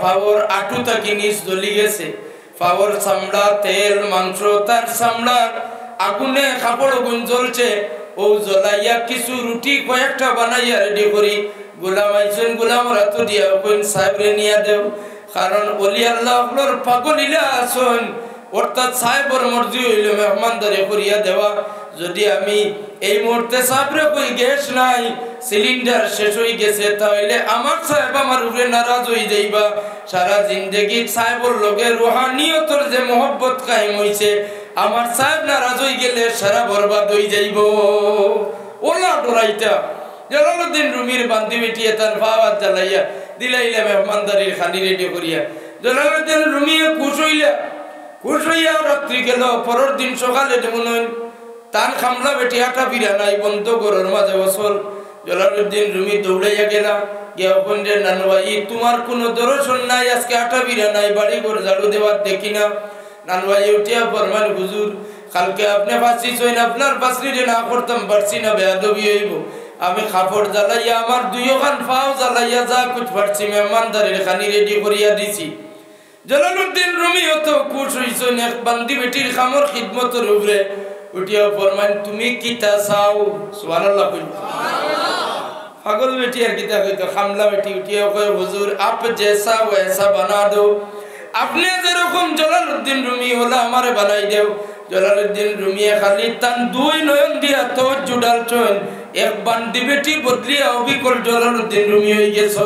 পাওয়ার আটু থাকি নিচ জ্বলি গেছে পাওয়ার চামড়া তেল মাংস তার চামড়ার আগুনে কাপড় গুণ জ্বলছে ও জ্বলাইয়া কিছু রুটি কয়েকটা বানাইয়া রেডি করি গোলাম আইছেন গোলাম রাত দিয়া কইন সাহেবরে নিয়া দেও কারণ ওলি আল্লাহ আপনার পাগলিলা আসুন অর্থাৎ সাহেবর মর্জি হইল মেহমানদারে করিয়া দেওয়া যদি আমি এই মুহূর্তে সাহেবরে কই গ্যাস নাই সিলিন্ডার শেষ হয়ে গেছে তাহলে আমার সাহেব আমার উপরে নারাজ হয়ে যাইবা সারা জিন্দেগি সাহেবর লগে রুহানিয়তর যে মোহব্বত কায়েম হইছে আমার সাহেব নারাজ হয়ে গেলে সারা বরবাদ হয়ে যাইব ওলা ডরাইটা জালালউদ্দিন রুমির বান্দি বেটিয়ে তার বাবার জ্বালাইয়া দিলাইলা মেহমানদারির খানি রেডি করিয়া জালালউদ্দিন রুমি খুশ হইয়া রাত্রি গেল পরের দিন সকালে যেমন তার খামলা বেটি আটা বিরা নাই বন্ধ ঘরের মাঝে বসল জালালউদ্দিন রুমি দৌড়াইয়া গেলা গিয়া বন্ধে নানু ভাই তোমার কোনো দর্শন নাই আজকে আটা বিরা নাই বাড়ি ঘর ঝাড়ু দেওয়ার দেখি না নানু ভাই উঠিয়া ফরমান হুজুর কালকে আপনি ফাঁসি ছইন আপনার ফাঁসি না করতাম পারছি না বেয়াদবি হইব আমি কাপড় জ্বালাইয়া আমার দুইখান পাও জ্বালাইয়া যা কুছ পারছি মেহমানদারের খানি রেডি করিয়া দিছি জালালউদ্দিন রুমি অত খুশ হইছেন এক বান্দি বেটির খামর খিদমতের উপরে উঠিয়া ফরমান তুমি কিতা চাও সুবহানাল্লাহ কই পাগল বেটি আর কিতা কইতো খামলা বেটি উঠিয়া কয় হুজুর আপ জেসা ওয়সা বানা দো আপনি যেরকম জালালউদ্দিন রুমি হলা আমারে বানাই দেও জালালউদ্দিন রুমি খালি তান দুই নয়ন দিয়া তো জুডাল চন এক বান্দি বেটি বদলিয়া অবিকল জালালউদ্দিন রুমি হই গেছ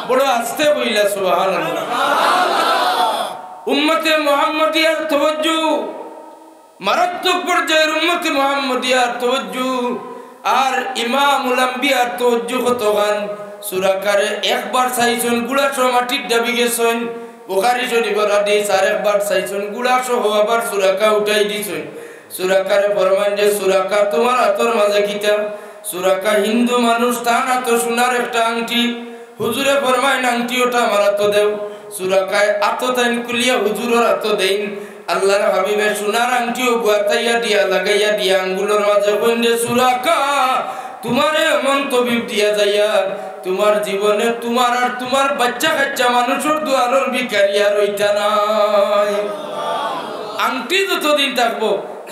বড় আস্তে বইলা সুবহানাল্লাহ উম্মতে মুহাম্মাদিয়ার তাওয়াজ্জু মারাত্মক পর্যায়ের উম্মতে মুহাম্মাদিয়ার তাওয়াজ্জু আর ইমামুল আম্বিয়ার তাওয়াজ্জু কতগান সূরাকারে একবার চাইছেন গুড়াসহ মাটির দাবি গেছেন বুখারী শরীফের হাদিস আর একবার চাইছেন গুড়াসহ আবার সূরাকা উঠাই দিছেন সূরাকারে ফরমান যে সূরাকা তোমার হাতের মাঝে কিতা সূরাকা হিন্দু মানুষ তার হাতে সোনার একটা আংটি হুজুরে ফরমাইন আংটি ওটা আমার হাতে দেও সূরাকায় আতো তাইন কুলিয়া হুজুরের হাতে দেন আল্লাহর হাবিবে সোনার আংটিও গুয়াতাইয়া দিয়া লাগাইয়া দিয়া আঙ্গুলের মাঝে কইন্দে সূরাকা তোমার এমন তবিব দিয়া যাইয়া তোমার জীবনে তোমার আর তোমার বাচ্চা কাচ্চা মানুষের দুয়ারের ভিখারি আর হইতা নাই আংটি যতদিন থাকবো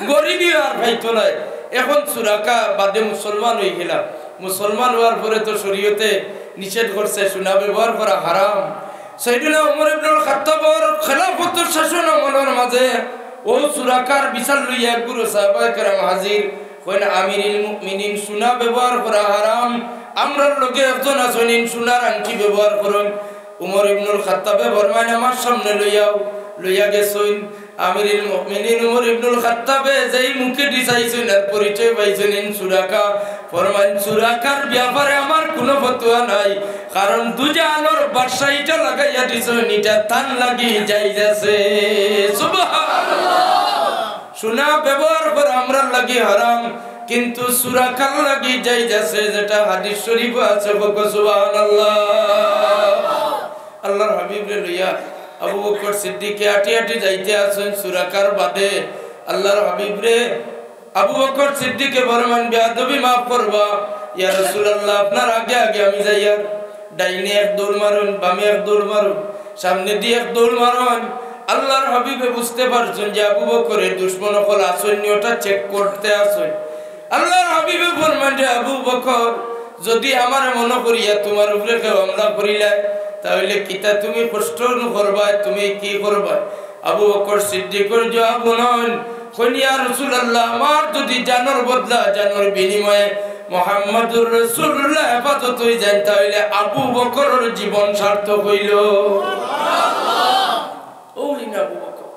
গরিবি আর পাইতো নাই এখন সূরাকা বাদে মুসলমান হয়ে গেলাম মুসলমান হওয়ার পরে তো শরীয়তে নিষেধ করছে সোনা ব্যবহার করা হারাম সাইয়েদনা ওমর ইবনুল খাত্তাবের খেলাফতের শাসন আমলের মাঝে ও সূরাকার বিচার লইয়া গুরু সাহাবায়ে কেরাম হাজির কইনা আমিরুল মুমিনিন সোনা ব্যবহার করা হারাম আমরার লগে একজন আছেন সোনার আংটি ব্যবহার করেন ওমর ইবনুল খাত্তাবে ফরমান আমার সামনে লইয়া গেছেন আমিরুল মুমিনিন ওমর ইবনুল খাত্তাবে যেই মুখে দিছাইছেন আর পরিচয় পাইছেন সূরাকা ফরমান সূরাকার ব্যাপারে আমার কোনো ফতোয়া নাই কারণ দুজানোর বাদশাহীটা লাগাইয়া দিছেন এটা তান লাগি যাইতাছে সুবহানাল্লাহ সোনা ব্যবহার করে আমরা লাগি হারাম কিন্তু সূরাকার লাগি যাইতাছে যেটা হাদিস শরীফে আছে সুবহানাল্লাহ আল্লাহর হাবিব রে লইয়া আবু বকর সিদ্দিক আটি আটি যাইতে আছেন সূরাকার বাদে আল্লাহর হাবিব রে আবু বকর সিদ্দিকে ফরমান বেয়াদবি maaf করবা ইয়া রাসূলুল্লাহ আপনার আগে আগে আমি যাইয়া ডাইনে এক দৌড় মারুন বামে এক দৌড় মারুন সামনে দিয়ে এক দৌড় মারুন আল্লাহর হাবিবে বুঝতে পারছেন যে আবু বকরের দুশমন হল আসেননি ওটা চেক করতে আসেন আল্লাহর হাবিবে ফরমান যে আবু বকর যদি আমার মনে করিয়া তোমার উপরে কেউ হামলা করিলা তাহলে কিতা তুমি কষ্ট করবা তুমি কি করবা আবু বকর সিদ্দিকের জবাব শুনুন কইন ইয়া রাসূলুল্লাহ আমার যদি জানের বদলা জানের বিনিময়ে মুহাম্মদুর রাসূলুল্লাহ হেফাজত হই যায় তাহলে আবু বকরের জীবন সার্থক হইল সুবহানাল্লাহ ওই না আবু বকর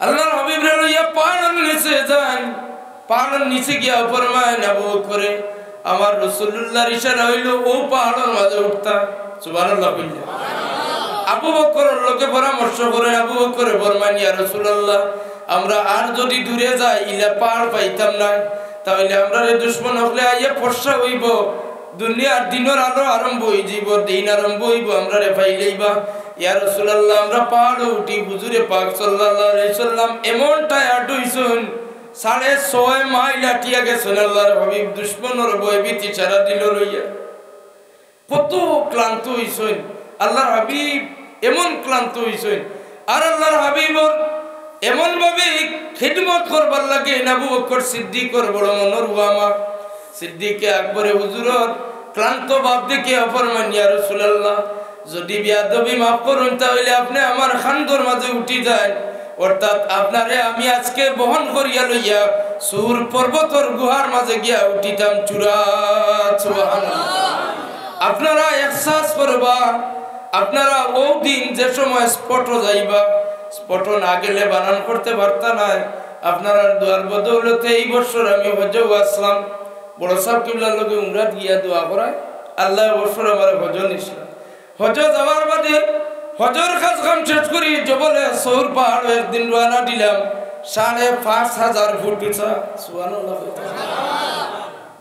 আল্লাহর হাবিব রে লইয়া পাহাড়ের নিচে যান পাহাড়ের নিচে গিয়া ফরমায় আবু বকরে আমার রাসূলুল্লাহর ইশারা হইল ও পাহাড়ের মাঝে উঠতা সুবহানাল্লাহ আবু বকরের লোকে পরামর্শ করে আবু বকরে ফরমান ইয়া রাসূলুল্লাহ আমরা আর যদি দূরে যাই ইলা পাহাড় পাইতাম না তাহলে আমরা রে দুশমন হলে আইয়া ফর্সা হইব দুনিয়ার দিনের আলো আরম্ভ হই যাব দিন আরম্ভ হইব আমরা রে পাইলেইবা ইয়া রাসূলুল্লাহ আমরা পাহাড় উঠি হুজুরে পাক সাল্লাল্লাহু আলাইহি সাল্লাম এমন টায়ার্ড হইছেন 6.5 মাইল আটিয়া গেছেন আল্লাহর হাবিব দুশমনের ভয়ভীতি ছাড়া দিল লইয়া কত ক্লান্ত হইছেন আল্লাহর হাবিব এমন ক্লান্ত হইছেন আর আল্লাহর হাবিবর এমন ভাবে খিদমত করবার লাগে আবু বকর সিদ্দিকর বড় মনোর হুয়ামা সিদ্দিকে আকবরে হুজুরর ক্লান্ত ভাব দেখে ফরমান ইয়া রাসূলুল্লাহ যদি বিয়াদবি মাফ করুন তাহলে আপনি আমার খানদর মাঝে উঠি যান অর্থাৎ আপনারে আমি আজকে বহন করিয়া লইয়া সুর পর্বতর গুহার মাঝে গিয়া উঠিতাম চূড়া সুবহানাল্লাহ আপনারা ইহসাস করবা আপনারা ওই দিন যে সময় স্পট যাইবা স্পট না গেলে বানান করতে পারতা না আপনারা দুয়ার বদৌলতে এই বছর আমি হজে আসলাম বড় সাহেব কিবলার লগে উমরাত গিয়া দোয়া করায় আল্লাহ বছর আমার হজ নিছিল হজ যাওয়ার বাদে হজর কাজ কাম শেষ করি জবলে সৌর পাহাড় একদিন রওনা দিলাম 5,500 ফুট উঁচা সুবহানাল্লাহ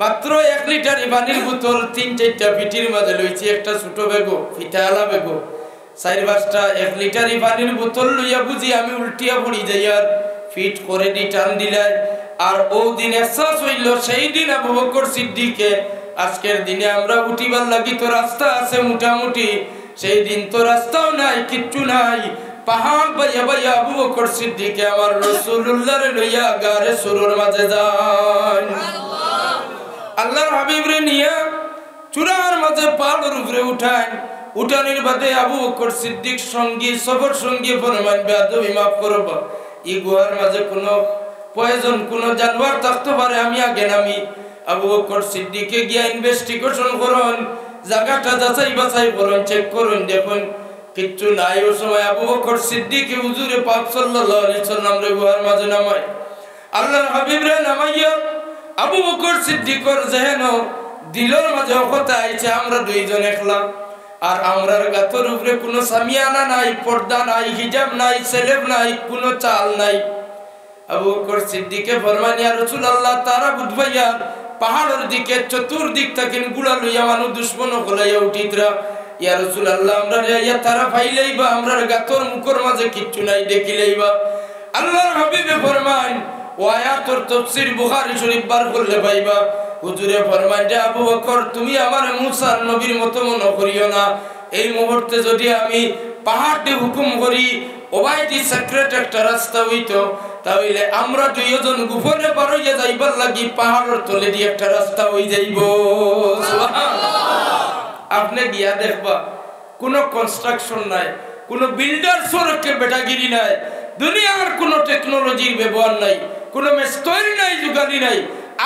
মাত্র 1 লিটার পানির বোতল 3-4টা ফিটির মাঝে লইছি একটা ছোট বেগো ফিটালা বেগো 4-5টা 1 লিটার পানির বোতল লইয়া বুঝি আমি উল্টিয়া পড়ি যাই আর ফিট করে দি টান দিলাই আর ও দিন এহসাস হইল সেই দিন আবু বকর সিদ্দিকে আজকের দিনে আমরা উঠিবার লাগি তো রাস্তা আছে মোটামুটি সেই দিন তো রাস্তাও নাই কিচ্ছু নাই পাহাড় বাইয়া বাইয়া আবু বকর সিদ্দিকে আমার রাসূলুল্লাহর লইয়া গারে সুরুর মাঝে যায় আল্লাহর হাবিবরে নিয়ে চূড়ার মাঝে পাহাড়ের উপরে উঠায় উঠানির বাদে আবু বকর সিদ্দিক সঙ্গী সফর সঙ্গী ফরমান বেয়াদবি মাফ করব এই গুহার মাঝে কোনো প্রয়োজন কোনো জানোয়ার থাকতে পারে আমি আগে নামি আবু বকর সিদ্দিকে গিয়া ইনভেস্টিগেশন করুন জায়গাটা যাচাই বাছাই করুন চেক করুন দেখুন কিচ্ছু নাই ওই সময় আবু বকর সিদ্দিক হুজুরে পাক সাল্লাল্লাহু আলাইহি সাল্লাম রে গুহার মাঝে নামায় আল্লাহর হাবিব রে নামাইয়া আবু বকর সিদ্দিকর যেন দিলের মাঝে কথা আইছে আমরা দুইজন একলা আর আমরার গাতর উপরে কোনো সামিয়ানা নাই পর্দা নাই হিজাব নাই সেলেব নাই কোনো চাল নাই আবু বকর সিদ্দিকে ফরমান ইয়া রাসূলুল্লাহ তারা বুঝবাইয়া পাহাড়ের দিকে চতুর্দিক থেকে গুলা লইয়া মানুষ দুশমন গলাইয়া উঠিতরা ইয়া রাসূলুল্লাহ আমরা ইয়া তারা ফাইলেইবা আমরার গাতর মুখর মাঝে কিচ্ছু নাই দেখিলেইবা আল্লাহর হাবিবে ফরমান ও আয়াতের তাফসীর বুখারী শরীফ বার করলে পাইবা হুজুরে ফরমান যে আবু বকর তুমি আমার মুসা নবীর মতো মনে করিও না এই মুহূর্তে যদি আমি পাহাড়ে হুকুম করি ওবাইটি সিক্রেট একটা রাস্তা হইতো তাহলে আমরা দুইজন গোপনে পার হইয়া যাইবার লাগি পাহাড়ের তলে দিয়ে একটা রাস্তা হই যাইব আপনি গিয়া দেখবা কোনো কনস্ট্রাকশন নাই কোনো বিল্ডার সরকে বেটাগিরি নাই দুনিয়ার কোনো টেকনোলজির ব্যবহার নাই কোনো মেস্তরি নাই যুগালি নাই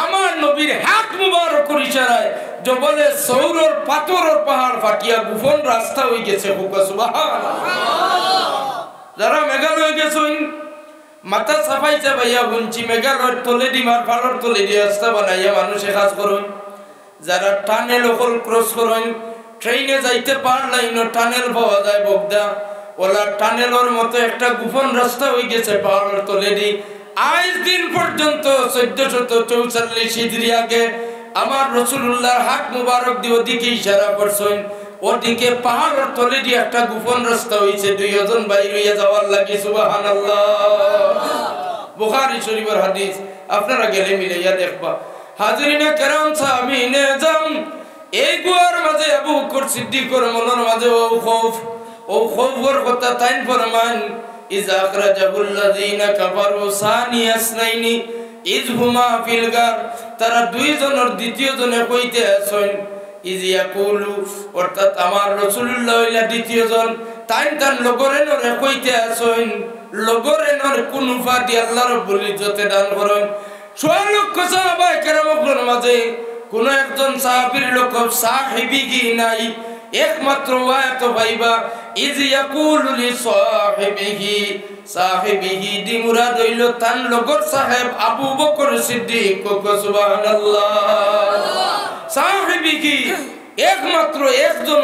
আমার নবীর হাত মুবারকের ইশারায় জবলে সৌরর পাথরের পাহাড় ফাটিয়া গোপন রাস্তা হই গেছে সুবহানাল্লাহ যারা মেঘালয় গেছেন মাথা সাফাইছে ভাইয়া বুনছি মেঘালয়ের তলে ডিমার ফাড়র তলে দিয়ে রাস্তা বানাইয়া মানুষে কাজ করুন যারা টানেল ওকল ক্রস করেন ট্রেনে যাইতে পারলাই না টানেল পাওয়া যায় বগদা ওলা টানেলের মতো একটা গোপন রাস্তা হয়ে গেছে পাহাড়ের তলে দিয়ে আজ দিন পর্যন্ত 1444 হিজরি আগে আমার রাসূলুল্লাহর হাত মুবারক দিয়ে ওদিকে ইশারা করছেন ওদিকে পাহাড়ের তলে দিয়ে একটা গোপন রাস্তা হইছে দুইজন বাইরে হইয়া যাওয়ার লাগি সুবহানাল্লাহ বুখারী শরীফের হাদিস আপনারা গেলে মিলাইয়া দেখবা হাজরিনে কেরাম সামিনে জাম এই গুহার মাঝে আবু বকর সিদ্দিকের মনের মাঝে ও খৌফের কথা তাইন ফরমান ইযা আখরাজাহুল্লাযিনা কাফারু সানিয়াসনাইনি ইযহুমা ফিল গার তারা দুইজনের দ্বিতীয় জনে কইতে আছেন ইয ইয়াকুলু অর্থাৎ আমার রাসূলুল্লাহ হইলা দ্বিতীয় জন তান লগরে নরে কইতে আছেন লগরে নর কোন ফাদি আল্লাহ রাব্বুল ইজ্জতে দান করেন 6 লক্ষ সাহাবায়ে কেরামের মাঝে কোন একজন সাহাবীর লোক সাহিবী কি নাই একমাত্র ওয়াত ভাইবা ইয ইয়াকুলু লি সাহিবিহি দি মুরাদ হইল তান লগর সাহেব আবু বকর সিদ্দিক সুবহানাল্লাহ সাহিবিহি একমাত্র একজন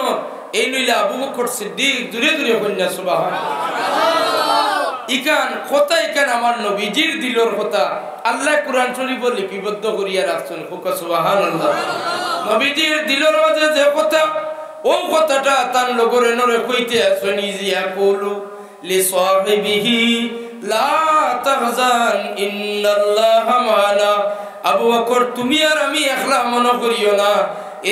এই লইলা আবু বকর সিদ্দিক দূরে দূরে কইনা সুবহানাল্লাহ ইকান কথা ইকান আমার নবীজির দিলর কথা আল্লাহ কুরআন শরীফে লিপিবদ্ধ করিয়া রাখছেন সুবহানাল্লাহ নবীজির দিলর মাঝে যে কথা ও কথাটা তান লগরে নরে কইতে আছেন ইজিয়া কুলু লি সাহিবিহি লা তাহজান ইন্নাল্লাহা মানা আবু বকর তুমি আর আমি একলা মনে করিও না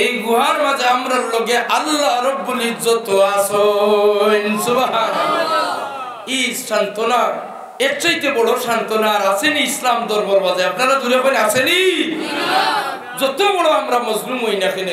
এই গুহার মাঝে আমরা লগে আল্লাহ রব্বুল ইজ্জত আসুন সুবহানাল্লাহ। এই সান্তনা এর চাইতে বড় সান্তনা আর আসেনি ইসলাম ধর্মের মাঝে? আপনারা দূরে বলে আসেনি? যত বড় আমরা মজলুম হই না কেন